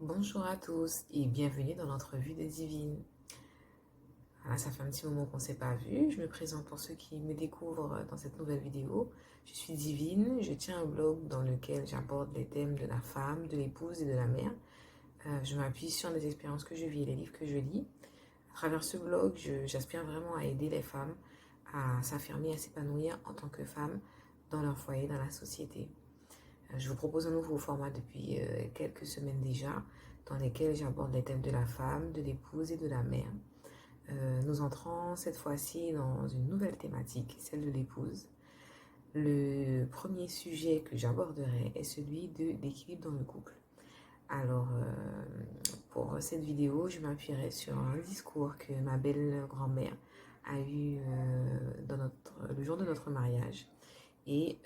Bonjour à tous et bienvenue dans notre vue de Divine. Voilà, ça fait un petit moment qu'on ne s'est pas vu. Je me présente pour ceux qui me découvrent dans cette nouvelle vidéo. Je suis Divine, je tiens un blog dans lequel j'aborde les thèmes de la femme, de l'épouse et de la mère. Je m'appuie sur les expériences que je vis et les livres que je lis. À travers ce blog, j'aspire vraiment à aider les femmes à s'affirmer et à s'épanouir en tant que femmes dans leur foyer, dans la société. Je vous propose un nouveau format depuis quelques semaines déjà, dans lesquels j'aborde les thèmes de la femme, de l'épouse et de la mère. Nous entrons cette fois-ci dans une nouvelle thématique, celle de l'épouse. Le premier sujet que j'aborderai est celui de l'équilibre dans le couple. Alors, pour cette vidéo, je m'appuierai sur un discours que ma belle grand-mère a eu le jour de notre mariage et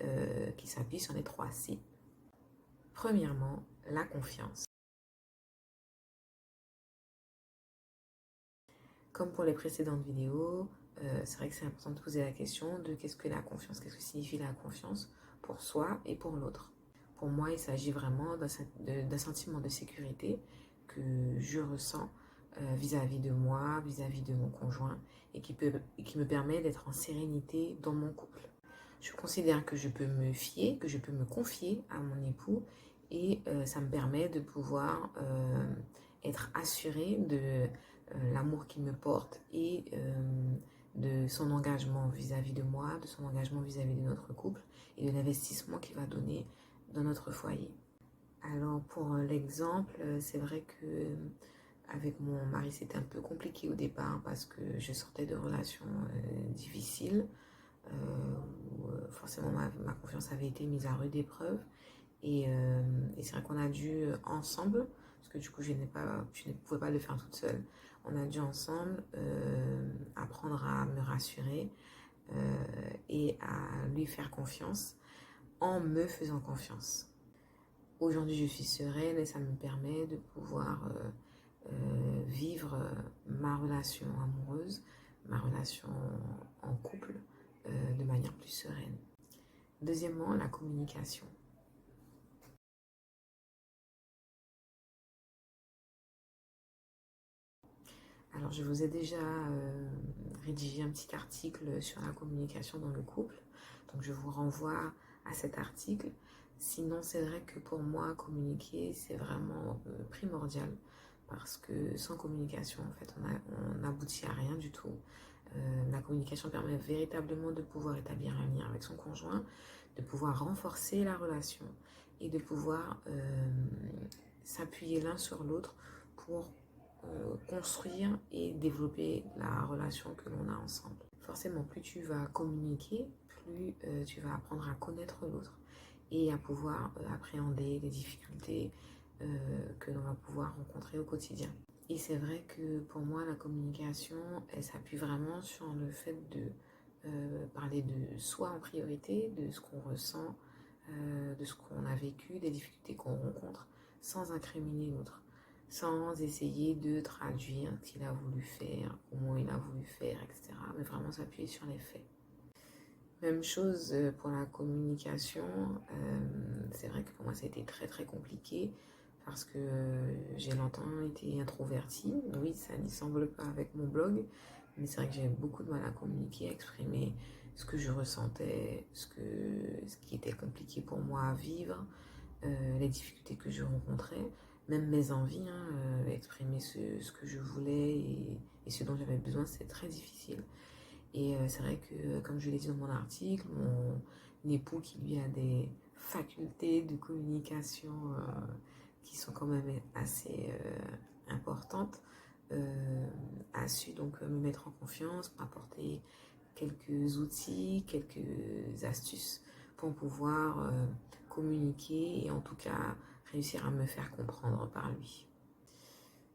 qui s'appuie sur les 3 C. Premièrement, la confiance. Comme pour les précédentes vidéos, c'est vrai que c'est important de poser la question de qu'est-ce que la confiance, qu'est-ce que signifie la confiance pour soi et pour l'autre. Pour moi, il s'agit vraiment d'un sentiment de sécurité que je ressens vis-à-vis de moi, vis-à-vis de mon conjoint et qui me permet d'être en sérénité dans mon couple. Je considère que je peux me fier, que je peux me confier à mon époux et ça me permet de pouvoir être assurée de l'amour qu'il me porte et de son engagement vis-à-vis de moi, de son engagement vis-à-vis de notre couple et de l'investissement qu'il va donner dans notre foyer. Alors pour l'exemple, c'est vrai que avec mon mari c'était un peu compliqué au départ parce que je sortais de relations difficiles où forcément ma confiance avait été mise à rude épreuve et c'est vrai qu'on a dû ensemble, parce que du coup je ne pouvais pas le faire toute seule, on a dû ensemble apprendre à me rassurer et à lui faire confiance en me faisant confiance. Aujourd'hui je suis sereine et ça me permet de pouvoir vivre ma relation amoureuse, ma relation en couple de manière plus sereine. Deuxièmement, la communication. Alors, je vous ai déjà rédigé un petit article sur la communication dans le couple. Donc, je vous renvoie à cet article. Sinon, c'est vrai que pour moi, communiquer, c'est vraiment primordial. Parce que sans communication, en fait, on n'aboutit à rien du tout. La communication permet véritablement de pouvoir établir un lien avec son conjoint, de pouvoir renforcer la relation et de pouvoir s'appuyer l'un sur l'autre pour construire et développer la relation que l'on a ensemble. Forcément, plus tu vas communiquer, plus tu vas apprendre à connaître l'autre et à pouvoir appréhender les difficultés que l'on va pouvoir rencontrer au quotidien. Et c'est vrai que pour moi, la communication, elle s'appuie vraiment sur le fait de parler de soi en priorité, de ce qu'on ressent, de ce qu'on a vécu, des difficultés qu'on rencontre, sans incriminer l'autre, sans essayer de traduire ce qu'il a voulu faire, comment il a voulu faire, etc. Mais vraiment s'appuyer sur les faits. Même chose pour la communication. C'est vrai que pour moi, ça a été très très compliqué parce que j'ai longtemps été introvertie. Oui, ça n'y semble pas avec mon blog, mais c'est vrai que j'ai beaucoup de mal à communiquer, à exprimer ce que je ressentais, ce qui était compliqué pour moi à vivre, les difficultés que je rencontrais, même mes envies, hein, exprimer ce que je voulais et ce dont j'avais besoin, c'est très difficile. Et c'est vrai que, comme je l'ai dit dans mon article, mon époux qui lui a des facultés de communication qui sont quand même assez importantes, a su donc me mettre en confiance, m'apporter quelques outils, quelques astuces pour pouvoir communiquer et en tout cas réussir à me faire comprendre par lui.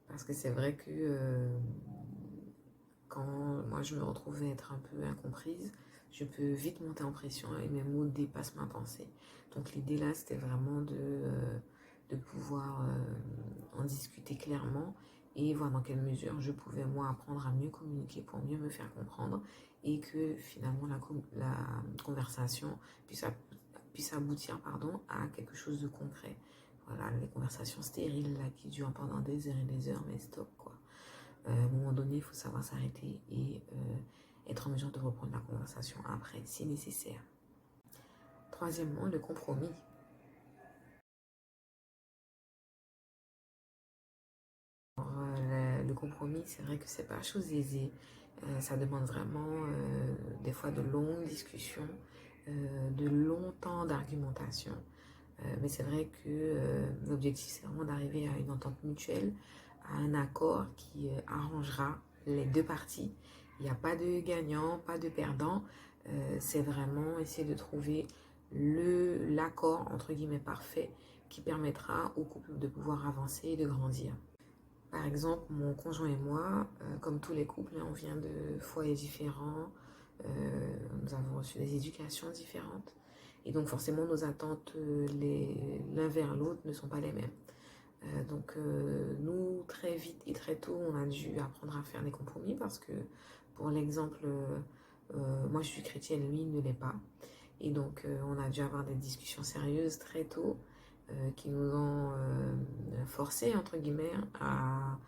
Parce que c'est vrai que quand moi je me retrouvais être un peu incomprise, je peux vite monter en pression et mes mots dépassent ma pensée. Donc l'idée là, c'était vraiment de pouvoir en discuter clairement et voir dans quelle mesure je pouvais moi apprendre à mieux communiquer pour mieux me faire comprendre et que finalement la conversation puisse aboutir à quelque chose de concret. voilà, les conversations stériles là, qui durent pendant des heures et des heures, mais stop quoi. À un moment donné, il faut savoir s'arrêter et être en mesure de reprendre la conversation après, si nécessaire. Troisièmement, le compromis. Alors, le compromis, c'est vrai que c'est pas chose aisée. Ça demande vraiment des fois de longues discussions, de longs temps d'argumentation. Mais c'est vrai que l'objectif, c'est vraiment d'arriver à une entente mutuelle, à un accord qui arrangera les deux parties. Il n'y a pas de gagnant, pas de perdant. C'est vraiment essayer de trouver l'accord, entre guillemets, parfait qui permettra au couple de pouvoir avancer et de grandir. Par exemple, mon conjoint et moi, comme tous les couples, on vient de foyers différents, nous avons reçu des éducations différentes. Et donc forcément, nos attentes l'un vers l'autre ne sont pas les mêmes. Donc nous, très vite et très tôt, on a dû apprendre à faire des compromis parce que, pour l'exemple, moi je suis chrétienne, lui il ne l'est pas. Et donc on a dû avoir des discussions sérieuses très tôt qui nous ont forcé, entre guillemets, à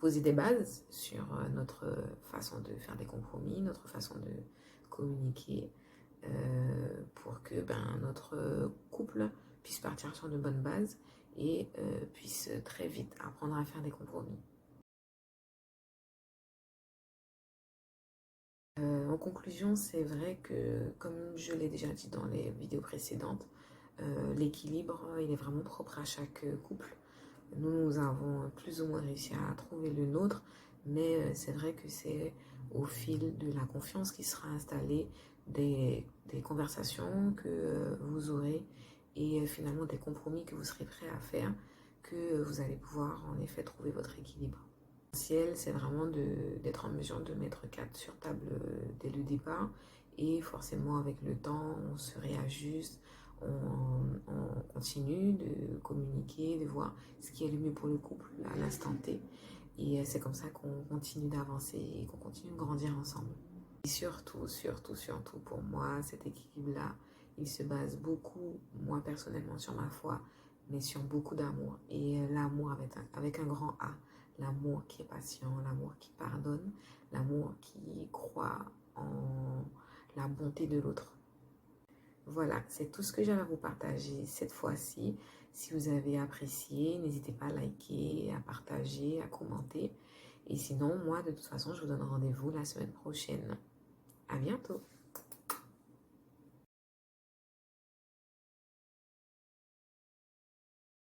poser des bases sur notre façon de faire des compromis, notre façon de communiquer pour que notre couple puisse partir sur de bonnes bases et puisse très vite apprendre à faire des compromis. En conclusion, c'est vrai que, comme je l'ai déjà dit dans les vidéos précédentes, l'équilibre, il est vraiment propre à chaque couple. Nous avons plus ou moins réussi à trouver le nôtre, mais c'est vrai que c'est au fil de la confiance qui sera installée, des conversations que vous aurez et finalement des compromis que vous serez prêts à faire, que vous allez pouvoir en effet trouver votre équilibre. L'essentiel, c'est vraiment d'être en mesure de mettre 4 sur table dès le départ et forcément avec le temps, on se réajuste, on continue de communiquer, de voir ce qui est le mieux pour le couple à l'instant T. Et c'est comme ça qu'on continue d'avancer et qu'on continue de grandir ensemble. Et surtout, surtout, surtout pour moi, cet équilibre-là, il se base beaucoup, moi personnellement, sur ma foi, mais sur beaucoup d'amour. Et l'amour avec un grand A. L'amour qui est patient, l'amour qui pardonne, l'amour qui croit en la bonté de l'autre. Voilà, c'est tout ce que j'avais à vous partager cette fois-ci. Si vous avez apprécié, n'hésitez pas à liker, à partager, à commenter. Et sinon, moi, de toute façon, je vous donne rendez-vous la semaine prochaine. À bientôt!